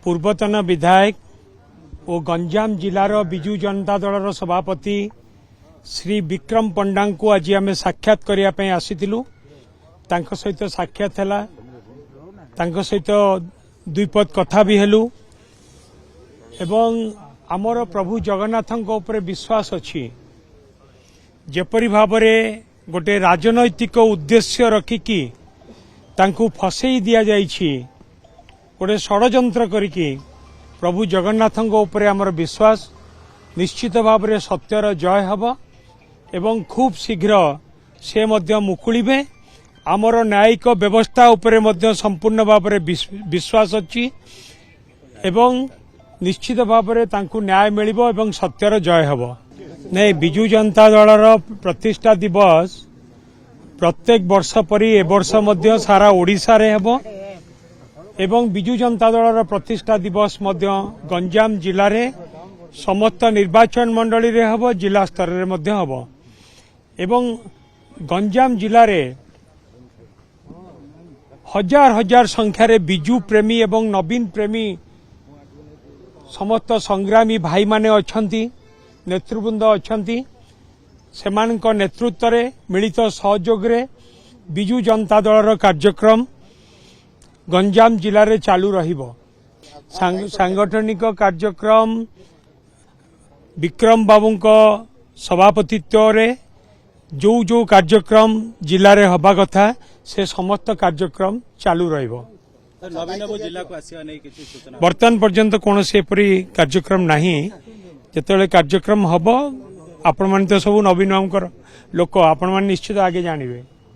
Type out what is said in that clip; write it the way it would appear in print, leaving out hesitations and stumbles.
पूर्वतन विधायक और गंजाम जिलार बिजु जनता दलर सभापति श्री विक्रम पंडा को आज आम साक्षात करने आसीलु सहित साक्षात है सहित द्विपद कथा भी हेलु एवं आमर प्रभु जगन्नाथों उपर विश्वास अच्छी जेपरी भाव गोटे राजनैतिक उद्देश्य रखिकी तांकू फसई दि जाइछि गोटे षड्यंत्र करिकी प्रभु जगन्नाथों उपर आमर विश्वास निश्चित भाव में सत्यर जय हब एवं खूब शीघ्र से मध्य मुकुलिबे आमर न्यायिक व्यवस्था उपर मध्य संपूर्ण भाव में विश्वास अच्छी एवं निश्चित भाव में तांकू न्याय मिलिबो एवं सत्यर जय हब नहीं बिजु जनता दलर प्रतिष्ठा दिवस प्रत्येक वर्ष परी ए वर्ष मध्य सारा ओडिशा रे हेबो एवं बिजु जनता दलर प्रतिष्ठा दिवस मध्य गंजाम जिले रे समस्त निर्वाचन मंडली रे हेबो जिला स्तर रे मध्य हेबो एवं गंजाम जिले रे हजार हजार संख्या रे बिजु प्रेमी एवं नवीन प्रेमी समस्त संग्रामी भाई माने अछंती नेतृवृंद अछंती सेमानक नेतृत्व रे मिलित सहयोग रे बिजु जनता दलर कार्यक्रम गंजाम जिला रे चालू रहिबो सांगठनिक कार्यक्रम विक्रम बाबूंक सभापतित्व रे जो कार्यक्रम जिले में हवा कथा से समस्त कार्यक्रम चालू रहिबो बर्तमान पर्यंत कौन से एपरी कार्यक्रम नहीं जिते कार्यक्रम हम आपण तो सब नवीन लोक आपण निश्चित आगे जानवे।